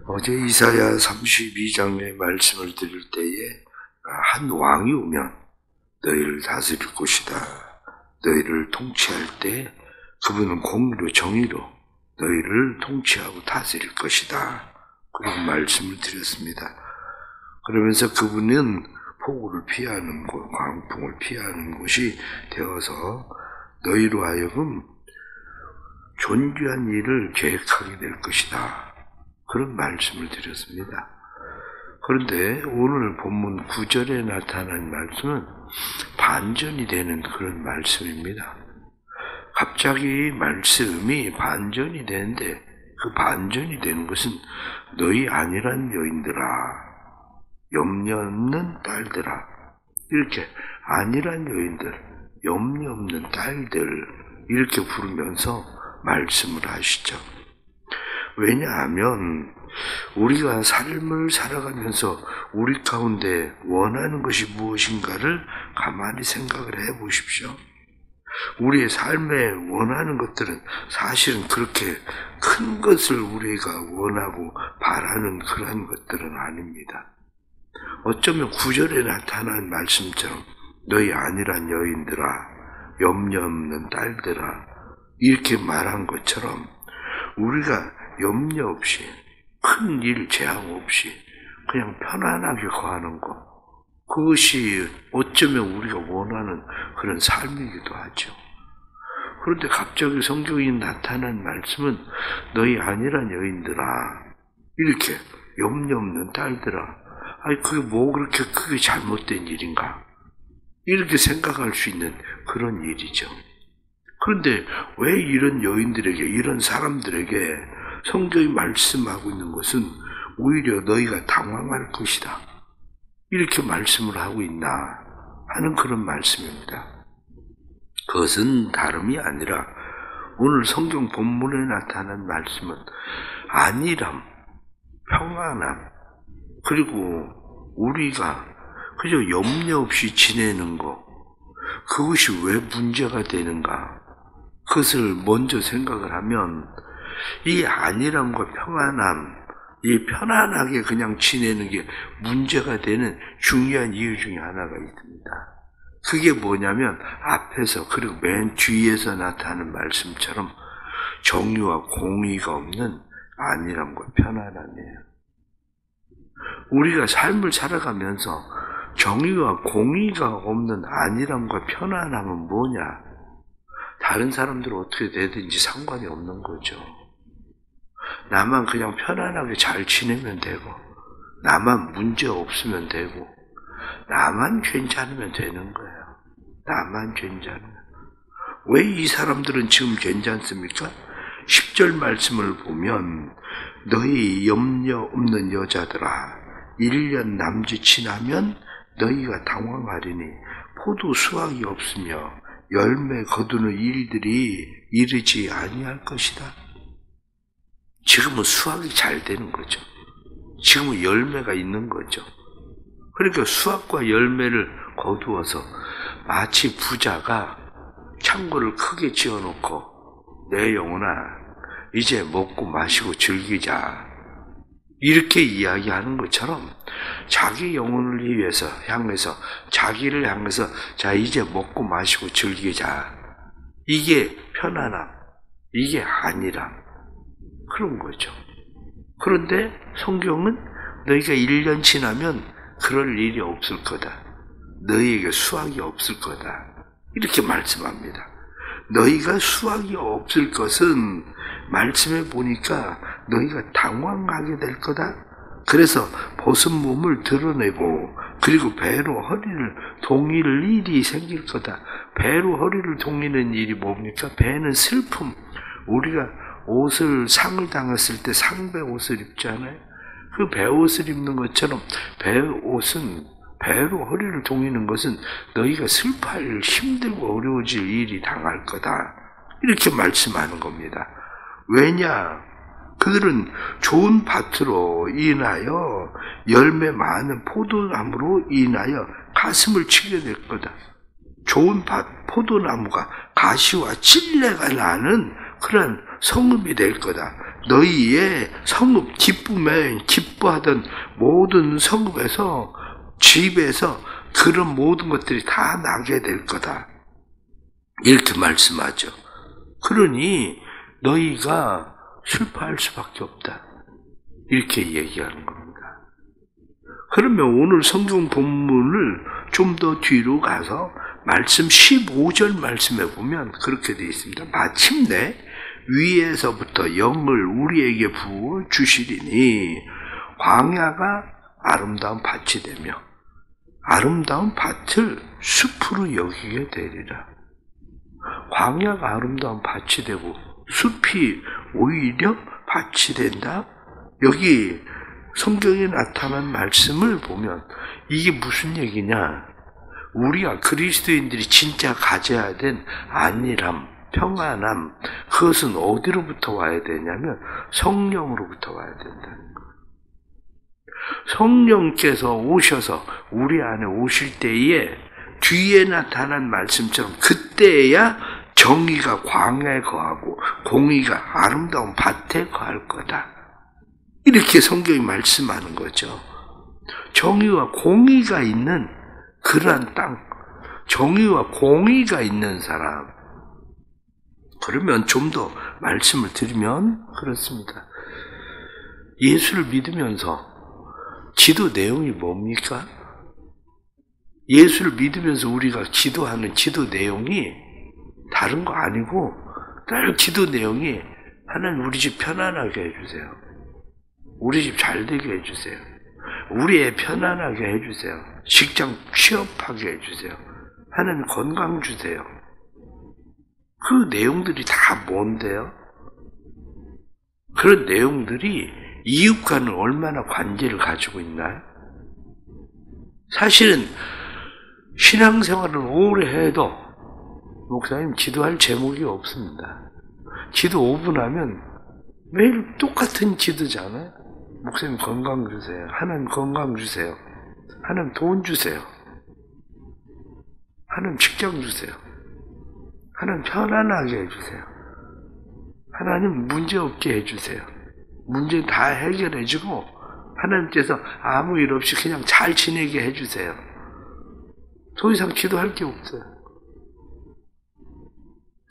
어제 이사야 32장의 말씀을 드릴 때에 한 왕이 오면 너희를 다스릴 것이다. 너희를 통치할 때 그분은 공의로 정의로 너희를 통치하고 다스릴 것이다. 그런 말씀을 드렸습니다. 그러면서 그분은 폭우를 피하는 곳, 광풍을 피하는 곳이 되어서 너희로 하여금 존귀한 일을 계획하게 될 것이다. 그런 말씀을 드렸습니다. 그런데 오늘 본문 9절에 나타난 말씀은 반전이 되는 그런 말씀입니다. 갑자기 말씀이 반전이 되는데 그 반전이 되는 것은 너희 아니란 여인들아, 염려 없는 딸들아, 이렇게 아니란 여인들, 염려 없는 딸들 이렇게 부르면서 말씀을 하시죠. 왜냐하면 우리가 삶을 살아가면서 우리 가운데 원하는 것이 무엇인가를 가만히 생각을 해보십시오. 우리의 삶에 원하는 것들은 사실은 그렇게 큰 것을 우리가 원하고 바라는 그런 것들은 아닙니다. 어쩌면 9절에 나타난 말씀처럼 너희 아니란 여인들아, 염려 없는 딸들아 이렇게 말한 것처럼 우리가 염려 없이 큰 일 제한 없이 그냥 편안하게 거하는 것, 그것이 어쩌면 우리가 원하는 그런 삶이기도 하죠. 그런데 갑자기 성경이 나타난 말씀은 너희 아니란 여인들아, 이렇게 염려 없는 딸들아, 아니 그게 뭐 그렇게 크게 잘못된 일인가, 이렇게 생각할 수 있는 그런 일이죠. 그런데 왜 이런 여인들에게, 이런 사람들에게 성경이 말씀하고 있는 것은 오히려 너희가 당황할 것이다, 이렇게 말씀을 하고 있나 하는 그런 말씀입니다. 그것은 다름이 아니라 오늘 성경 본문에 나타난 말씀은 안일함, 평안함, 그리고 우리가 그저 염려 없이 지내는 것, 그것이 왜 문제가 되는가, 그것을 먼저 생각을 하면 이 안일함과 평안함, 이 편안하게 그냥 지내는 게 문제가 되는 중요한 이유 중에 하나가 있습니다. 그게 뭐냐면 앞에서 그리고 맨 뒤에서 나타나는 말씀처럼 정의와 공의가 없는 안일함과 편안함이에요. 우리가 삶을 살아가면서 정의와 공의가 없는 안일함과 편안함은 뭐냐? 다른 사람들은 어떻게 되든지 상관이 없는 거죠. 나만 그냥 편안하게 잘 지내면 되고, 나만 문제 없으면 되고, 나만 괜찮으면 되는 거예요. 나만 괜찮으면. 왜 이 사람들은 지금 괜찮습니까? 10절 말씀을 보면 너희 염려 없는 여자들아, 1년 남짓 지나면 너희가 당황하리니 포도 수확이 없으며 열매 거두는 일들이 이르지 아니할 것이다. 지금은 수확이 잘 되는 거죠. 지금은 열매가 있는 거죠. 그러니까 수확과 열매를 거두어서 마치 부자가 창고를 크게 지어놓고 내 영혼아 이제 먹고 마시고 즐기자, 이렇게 이야기하는 것처럼 자기 영혼을 위해서 향해서, 자기를 향해서 자 이제 먹고 마시고 즐기자, 이게 편안함, 이게 안일함, 그런 거죠. 그런데 성경은 너희가 1년 지나면 그럴 일이 없을 거다, 너희에게 수확이 없을 거다, 이렇게 말씀합니다. 너희가 수확이 없을 것은 말씀해 보니까 너희가 당황하게 될 거다. 그래서 벗은 몸을 드러내고 그리고 배로 허리를 동일 일이 생길 거다. 배로 허리를 동이는 일이 뭡니까? 배는 슬픔. 우리가 옷을 상을 당했을 때 상배 옷을 입잖아요. 그 배옷을 입는 것처럼 배옷은, 배로 허리를 동이는 것은 너희가 슬퍼할, 힘들고 어려워질 일이 당할 거다, 이렇게 말씀하는 겁니다. 왜냐? 그들은 좋은 밭으로 인하여 열매 많은 포도나무로 인하여 가슴을 치게 될 거다. 좋은 밭, 포도나무가 가시와 찔레가 나는 그런 성읍이 될 거다. 너희의 성읍 기쁨에 기뻐하던 모든 성읍에서 집에서 그런 모든 것들이 다 나게 될 거다. 이렇게 말씀하죠. 그러니 너희가 슬퍼할 수밖에 없다. 이렇게 얘기하는 겁니다. 그러면 오늘 성경 본문을 좀 더 뒤로 가서 말씀 15절 말씀에 보면 그렇게 되어 있습니다. 마침내 위에서부터 영을 우리에게 부어 주시리니 광야가 아름다운 밭이 되며 아름다운 밭을 숲으로 여기게 되리라. 광야가 아름다운 밭이 되고 숲이 오히려 밭이 된다? 여기 성경에 나타난 말씀을 보면 이게 무슨 얘기냐? 우리가 그리스도인들이 진짜 가져야 된 안일함, 평안함, 그것은 어디로부터 와야 되냐면 성령으로부터 와야 된다는 거예요. 성령께서 오셔서 우리 안에 오실 때에 뒤에 나타난 말씀처럼 그때야 정의가 광야에 거하고 공의가 아름다운 밭에 거할 거다. 이렇게 성경이 말씀하는 거죠. 정의와 공의가 있는 그러한 땅, 정의와 공의가 있는 사람. 그러면 좀 더 말씀을 드리면 그렇습니다. 예수를 믿으면서 기도 내용이 뭡니까? 예수를 믿으면서 우리가 기도하는 기도 내용이 다른 거 아니고 늘 기도 내용이 하나님 우리 집 편안하게 해주세요. 우리 집 잘 되게 해주세요. 우리 애 편안하게 해주세요. 직장 취업하게 해주세요. 하나님 건강 주세요. 그 내용들이 다 뭔데요? 그런 내용들이 이웃과는 얼마나 관계를 가지고 있나요? 사실은 신앙생활을 오래 해도 목사님 기도할 제목이 없습니다. 기도 5분 하면 매일 똑같은 기도잖아요. 목사님 건강 주세요. 하나님 건강 주세요. 하나님 돈 주세요. 하나님 직장 주세요. 하나님 편안하게 해주세요. 하나님 문제 없게 해주세요. 문제 다 해결해주고 하나님께서 아무 일 없이 그냥 잘 지내게 해주세요. 더 이상 기도할 게 없어요.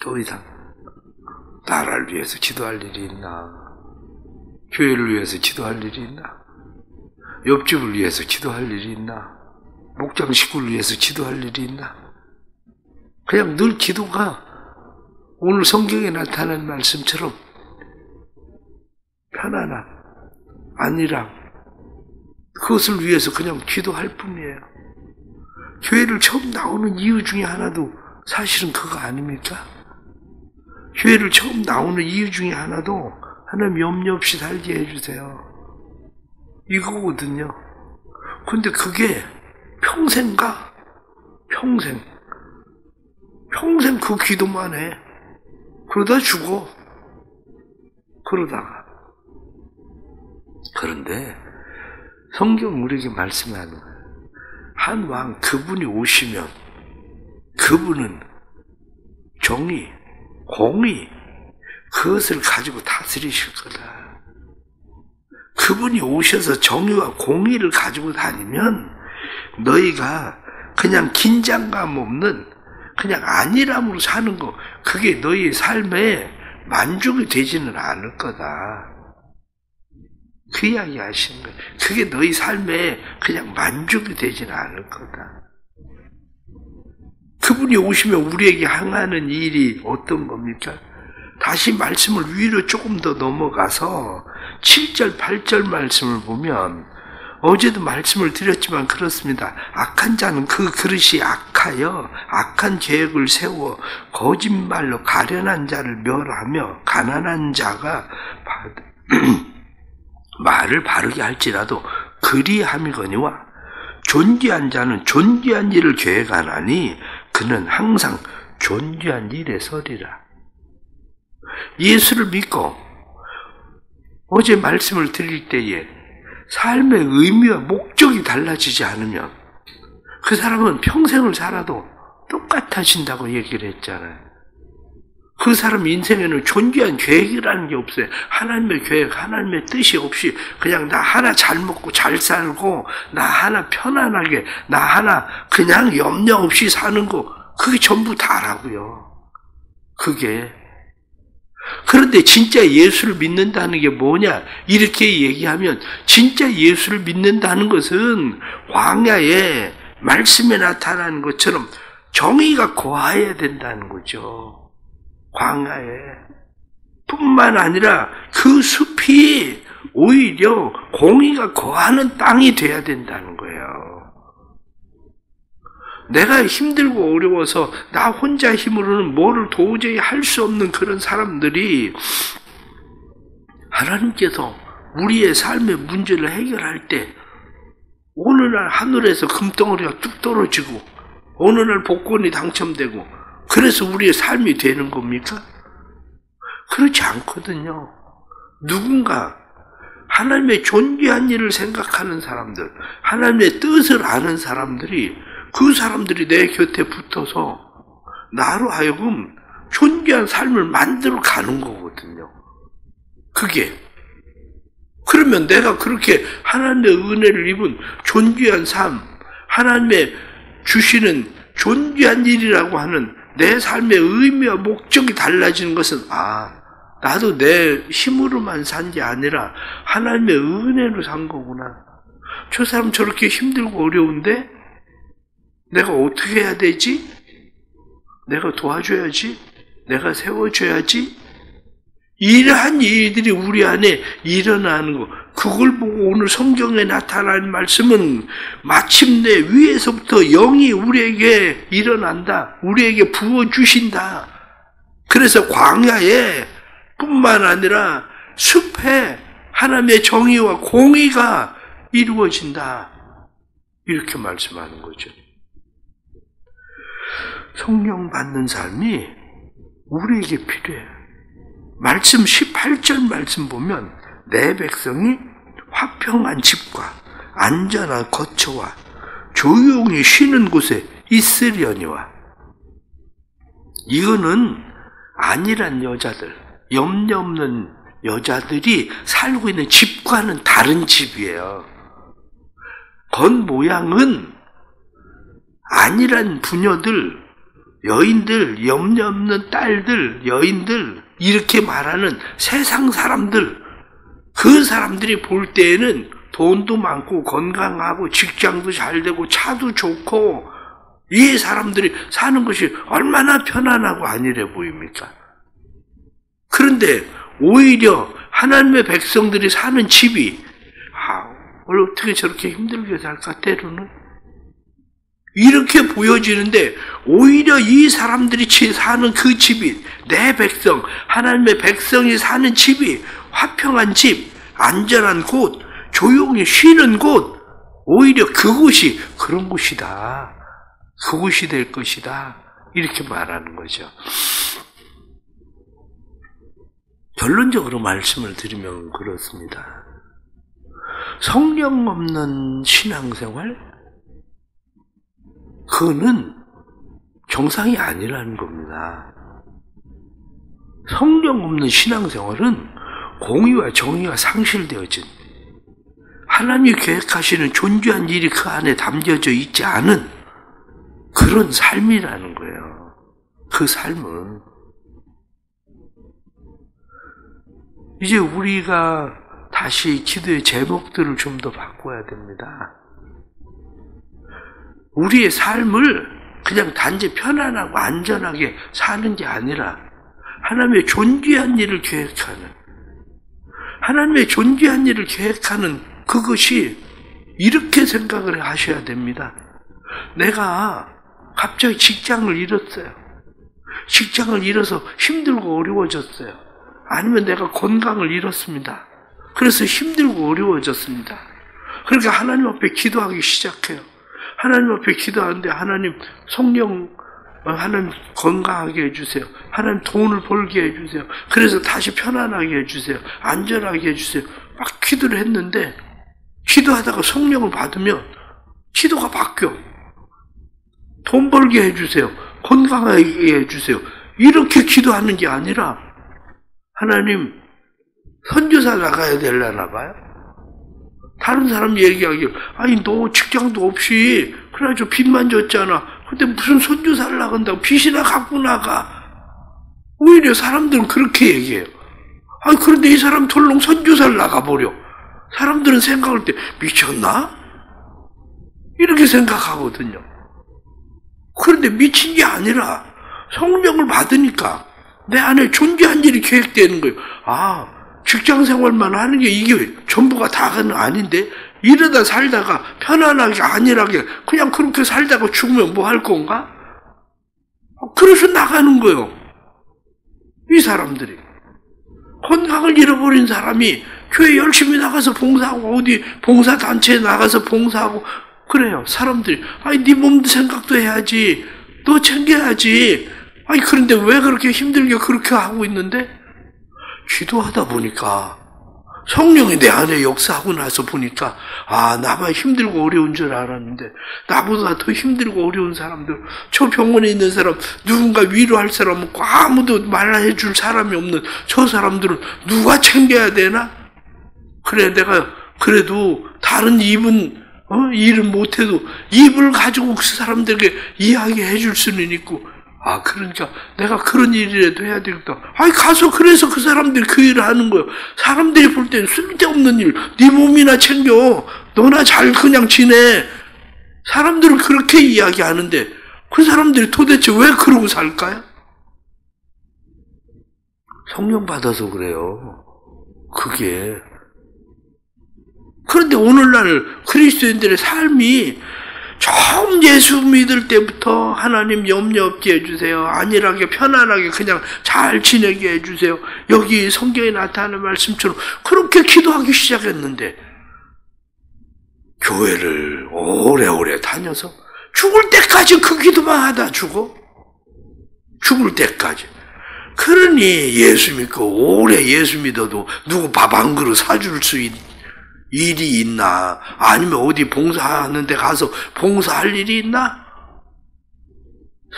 더 이상 나라를 위해서 기도할 일이 있나? 교회를 위해서 기도할 일이 있나? 옆집을 위해서 기도할 일이 있나? 목장 식구를 위해서 기도할 일이 있나? 그냥 늘 기도가 오늘 성경에 나타난 말씀처럼 편안함, 안일함, 그것을 위해서 그냥 기도할 뿐이에요. 교회를 처음 나오는 이유 중에 하나도 사실은 그거 아닙니까? 교회를 처음 나오는 이유 중에 하나도 하나님 염려 없이 살게 해주세요. 이거거든요. 근데 그게 평생 가. 평생 그 기도만 해. 그러다 죽어. 그러다가. 그런데 성경 우리에게 말씀하는 한 왕 그분이 오시면 그분은 정의, 공의 그것을 가지고 다스리실 거다. 그분이 오셔서 정의와 공의를 가지고 다니면 너희가 그냥 긴장감 없는 그냥 안일함으로 사는 거 그게 너희 삶에 만족이 되지는 않을 거다. 그 이야기 하시는 거예요. 그게 너희 삶에 그냥 만족이 되지는 않을 거다. 그분이 오시면 우리에게 향하는 일이 어떤 겁니까? 다시 말씀을 위로 조금 더 넘어가서 7절, 8절 말씀을 보면 어제도 말씀을 드렸지만 그렇습니다. 악한 자는 그 그릇이 악하여 악한 계획을 세워 거짓말로 가련한 자를 멸하며 가난한 자가 말을 바르게 할지라도 그리함이거니와 존귀한 자는 존귀한 일을 계획하나니 그는 항상 존귀한 일에 서리라. 예수를 믿고 어제 말씀을 드릴 때에 삶의 의미와 목적이 달라지지 않으면 그 사람은 평생을 살아도 똑같아진다고 얘기를 했잖아요. 그 사람 인생에는 존귀한 계획이라는 게 없어요. 하나님의 계획, 하나님의 뜻이 없이 그냥 나 하나 잘 먹고 잘 살고 나 하나 편안하게 나 하나 그냥 염려 없이 사는 거 그게 전부 다라고요. 그게. 그런데 진짜 예수를 믿는다는 게 뭐냐? 이렇게 얘기하면 진짜 예수를 믿는다는 것은 광야에 말씀에 나타나는 것처럼 정의가 거해야 된다는 거죠. 광야에. 뿐만 아니라 그 숲이 오히려 공의가 거하는 땅이 돼야 된다는 거예요. 내가 힘들고 어려워서 나 혼자 힘으로는 뭐를 도저히 할 수 없는 그런 사람들이 하나님께서 우리의 삶의 문제를 해결할 때 어느 날 하늘에서 금덩어리가 뚝 떨어지고 어느 날 복권이 당첨되고 그래서 우리의 삶이 되는 겁니까? 그렇지 않거든요. 누군가 하나님의 존귀한 일을 생각하는 사람들, 하나님의 뜻을 아는 사람들이 그 사람들이 내 곁에 붙어서 나로 하여금 존귀한 삶을 만들어 가는 거거든요. 그게. 그러면 내가 그렇게 하나님의 은혜를 입은 존귀한 삶, 하나님의 주시는 존귀한 일이라고 하는 내 삶의 의미와 목적이 달라지는 것은 나도 내 힘으로만 산 게 아니라 하나님의 은혜로 산 거구나. 저 사람 저렇게 힘들고 어려운데 내가 어떻게 해야 되지? 내가 도와줘야지? 내가 세워줘야지? 이러한 일들이 우리 안에 일어나는 거. 그걸 보고 오늘 성경에 나타난 말씀은 마침내 위에서부터 영이 우리에게 일어난다. 우리에게 부어주신다. 그래서 광야에 뿐만 아니라 숲에 하나님의 정의와 공의가 이루어진다. 이렇게 말씀하는 거죠. 성령 받는 삶이 우리에게 필요해요. 말씀 18절 말씀 보면 내 백성이 화평한 집과 안전한 거처와 조용히 쉬는 곳에 있으려니와. 이거는 안일한 여자들, 염려 없는 여자들이 살고 있는 집과는 다른 집이에요. 겉모양은 안일한 부녀들, 여인들, 염려 없는 딸들, 여인들 이렇게 말하는 세상 사람들, 그 사람들이 볼 때에는 돈도 많고 건강하고 직장도 잘 되고 차도 좋고 이 사람들이 사는 것이 얼마나 편안하고 안일해 보입니까? 그런데 오히려 하나님의 백성들이 사는 집이 어떻게 저렇게 힘들게 살까 때로는 이렇게 보여지는데 오히려 이 사람들이 사는 그 집이 내 백성, 하나님의 백성이 사는 집이 화평한 집, 안전한 곳, 조용히 쉬는 곳, 오히려 그곳이 그런 곳이다. 그곳이 될 것이다. 이렇게 말하는 거죠. 결론적으로 말씀을 드리면 그렇습니다. 성령 없는 신앙생활? 그거는 정상이 아니라는 겁니다. 성령 없는 신앙생활은 공의와 정의가 상실되어진 하나님이 계획하시는 존귀한 일이 그 안에 담겨져 있지 않은 그런 삶이라는 거예요. 그 삶은. 이제 우리가 다시 기도의 제목들을 좀 더 바꿔야 됩니다. 우리의 삶을 그냥 단지 편안하고 안전하게 사는 게 아니라 하나님의 존귀한 일을 계획하는, 하나님의 존귀한 일을 계획하는 그것이 이렇게 생각을 하셔야 됩니다. 내가 갑자기 직장을 잃었어요. 직장을 잃어서 힘들고 어려워졌어요. 아니면 내가 건강을 잃었습니다. 그래서 힘들고 어려워졌습니다. 그러니까 하나님 앞에 기도하기 시작해요. 하나님 앞에 기도하는데 하나님 성령, 하나님 건강하게 해주세요. 하나님 돈을 벌게 해주세요. 그래서 다시 편안하게 해주세요. 안전하게 해주세요. 막 기도를 했는데 기도하다가 성령을 받으면 기도가 바뀌어. 돈 벌게 해주세요. 건강하게 해주세요. 이렇게 기도하는 게 아니라 하나님 선교사 나가야 되려나 봐요. 다른 사람 얘기하길 아니 너 직장도 없이 그래가지고 빚만 졌잖아. 근데 무슨 선교사를 나간다고 빚이나 갖고 나가. 오히려 사람들은 그렇게 얘기해요. 아니 그런데 이 사람 덜렁 선교사를 나가버려. 사람들은 생각할 때 미쳤나? 이렇게 생각하거든요. 그런데 미친 게 아니라 성령을 받으니까 내 안에 존재한 일이 계획되는 거예요. 아, 직장 생활만 하는 게 이게 전부가 다는 아닌데 이러다 살다가 편안하게 안일하게 그냥 그렇게 살다가 죽으면 뭐 할 건가? 그래서 나가는 거예요. 이 사람들이. 건강을 잃어버린 사람이 교회 열심히 나가서 봉사하고 어디 봉사단체에 나가서 봉사하고 그래요. 사람들이 아니 네 몸도 생각도 해야지. 너 챙겨야지. 아니 그런데 왜 그렇게 힘들게 그렇게 하고 있는데 기도하다 보니까 성령이 내 안에 역사하고 나서 보니까 아 나만 힘들고 어려운 줄 알았는데 나보다 더 힘들고 어려운 사람들 저 병원에 있는 사람 누군가 위로할 사람 없고 아무도 말해줄 사람이 없는 저 사람들은 누가 챙겨야 되나? 그래 내가 그래도 다른 입은 일은 못해도 입을 가지고 그 사람들에게 이야기해 줄 수는 있고 아 그러니까 내가 그런 일이라도 해야 되겠다. 아니 가서 그래서 그 사람들이 그 일을 하는 거예요. 사람들이 볼 때는 쓸데없는 일. 네 몸이나 챙겨. 너나 잘 그냥 지내. 사람들은 그렇게 이야기하는데 그 사람들이 도대체 왜 그러고 살까요? 성령 받아서 그래요. 그게. 그런데 오늘날 그리스도인들의 삶이 처음 예수 믿을 때부터 하나님 염려 없게 해주세요. 안일하게 편안하게 그냥 잘 지내게 해주세요. 여기 성경에 나타나는 말씀처럼 그렇게 기도하기 시작했는데 교회를 오래오래 다녀서 죽을 때까지 그 기도만 하다 죽어. 죽을 때까지. 그러니 예수 믿고 오래 예수 믿어도 누구 밥 한 그릇 사줄 수 일이 있나? 아니면 어디 봉사하는 데 가서 봉사할 일이 있나?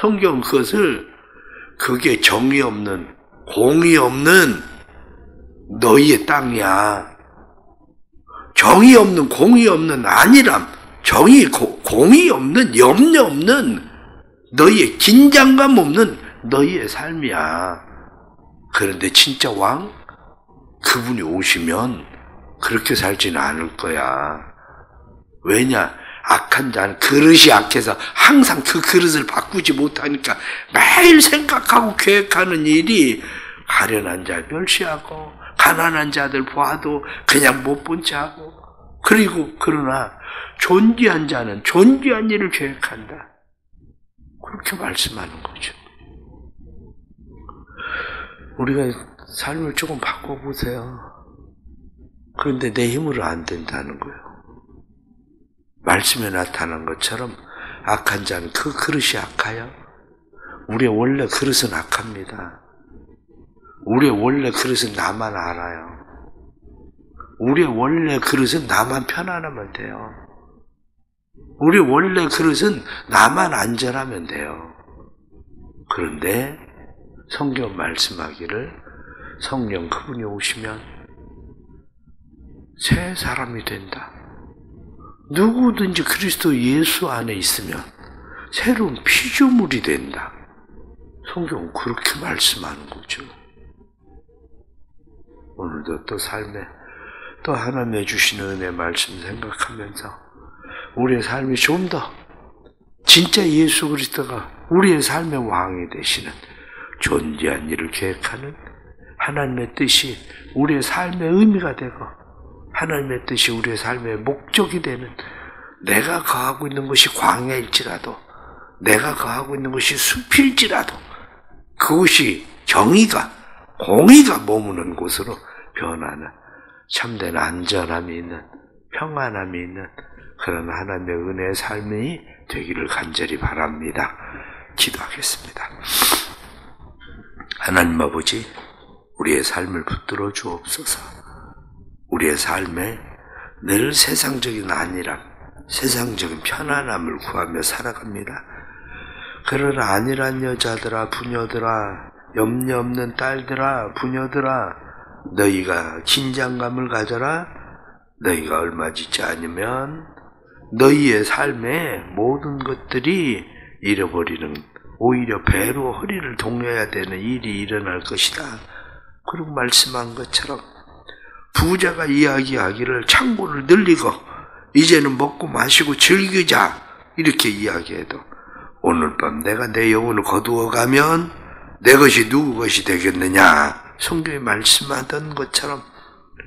성경 그것을 그게 정이 없는 공이 없는 너희의 땅이야. 정이 없는 공이 없는 아니람 정이 공이 없는 염려 없는 너희의 긴장감 없는 너희의 삶이야. 그런데 진짜 왕 그분이 오시면 그렇게 살지는 않을 거야. 왜냐? 악한 자는 그릇이 약해서 항상 그 그릇을 바꾸지 못하니까 매일 생각하고 계획하는 일이 가련한 자 멸시하고 가난한 자들 보아도 그냥 못 본 체하고 그리고 그러나 존귀한 자는 존귀한 일을 계획한다. 그렇게 말씀하는 거죠. 우리가 삶을 조금 바꿔보세요. 그런데 내 힘으로 안 된다는 거예요. 말씀에 나타난 것처럼 악한 자는 그 그릇이 악하여 우리의 원래 그릇은 악합니다. 우리의 원래 그릇은 나만 알아요. 우리의 원래 그릇은 나만 편안하면 돼요. 우리의 원래 그릇은 나만 안전하면 돼요. 그런데 성경 말씀하기를 성령 그분이 오시면 새 사람이 된다. 누구든지 그리스도 예수 안에 있으면 새로운 피조물이 된다. 성경은 그렇게 말씀하는 거죠. 오늘도 또 삶에 또 하나님의 주시는 은혜 말씀 생각하면서 우리의 삶이 좀 더 진짜 예수 그리스도가 우리의 삶의 왕이 되시는 존귀한 일을 계획하는 하나님의 뜻이 우리의 삶의 의미가 되고 하나님의 뜻이 우리의 삶의 목적이 되는 내가 거하고 있는 것이 광야일지라도 내가 거하고 있는 것이 숲일지라도 그것이 정의가 공의가 머무는 곳으로 변하는 참된 안전함이 있는 평안함이 있는 그런 하나님의 은혜의 삶이 되기를 간절히 바랍니다. 기도하겠습니다. 하나님 아버지 우리의 삶을 붙들어 주옵소서. 우리의 삶에 늘 세상적인 안일함, 세상적인 편안함을 구하며 살아갑니다. 그러나 안일한 여자들아, 부녀들아, 염려 없는 딸들아, 부녀들아, 너희가 긴장감을 가져라. 너희가 얼마 지지 않으면 너희의 삶에 모든 것들이 잃어버리는, 오히려 배로 허리를 동여야 되는 일이 일어날 것이다. 그리고 말씀한 것처럼 부자가 이야기하기를 창고를 늘리고 이제는 먹고 마시고 즐기자 이렇게 이야기해도 오늘 밤 내가 내 영혼을 거두어가면 내 것이 누구 것이 되겠느냐. 성경에 말씀하던 것처럼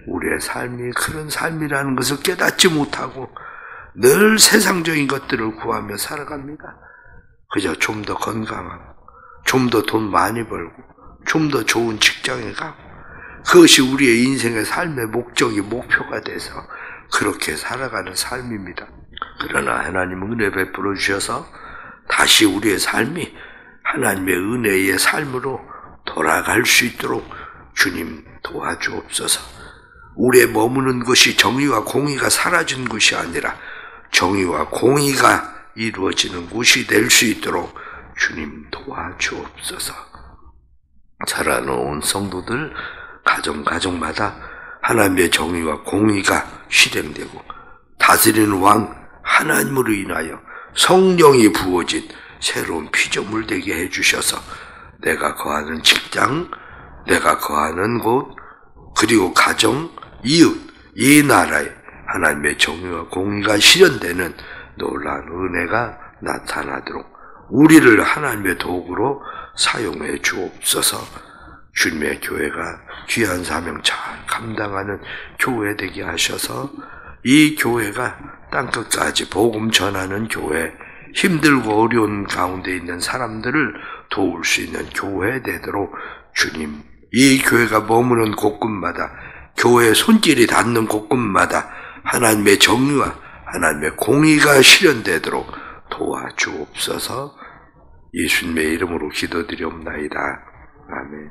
우리의 삶이 그런 삶이라는 것을 깨닫지 못하고 늘 세상적인 것들을 구하며 살아갑니다. 그저 좀 더 건강하고 좀 더 돈 많이 벌고 좀 더 좋은 직장에 가고 그것이 우리의 인생의 삶의 목적이 목표가 돼서 그렇게 살아가는 삶입니다. 그러나 하나님은 은혜 베풀어 주셔서 다시 우리의 삶이 하나님의 은혜의 삶으로 돌아갈 수 있도록 주님 도와주옵소서. 우리의 머무는 것이 정의와 공의가 사라진 것이 아니라 정의와 공의가 이루어지는 곳이 될 수 있도록 주님 도와주옵소서. 자라놓은 성도들 가정마다 하나님의 정의와 공의가 실행되고 다스리는 왕 하나님으로 인하여 성령이 부어진 새로운 피조물 되게 해주셔서 내가 거하는 직장, 내가 거하는 곳, 그리고 가정, 이웃, 이 나라에 하나님의 정의와 공의가 실현되는 놀라운 은혜가 나타나도록 우리를 하나님의 도구로 사용해 주옵소서. 주님의 교회가 귀한 사명 잘 감당하는 교회 되게 하셔서 이 교회가 땅끝까지 복음 전하는 교회, 힘들고 어려운 가운데 있는 사람들을 도울 수 있는 교회 되도록 주님, 이 교회가 머무는 곳곳마다, 교회의 손길이 닿는 곳곳마다 하나님의 정의와 하나님의 공의가 실현되도록 도와주옵소서. 예수님의 이름으로 기도드리옵나이다. 아멘.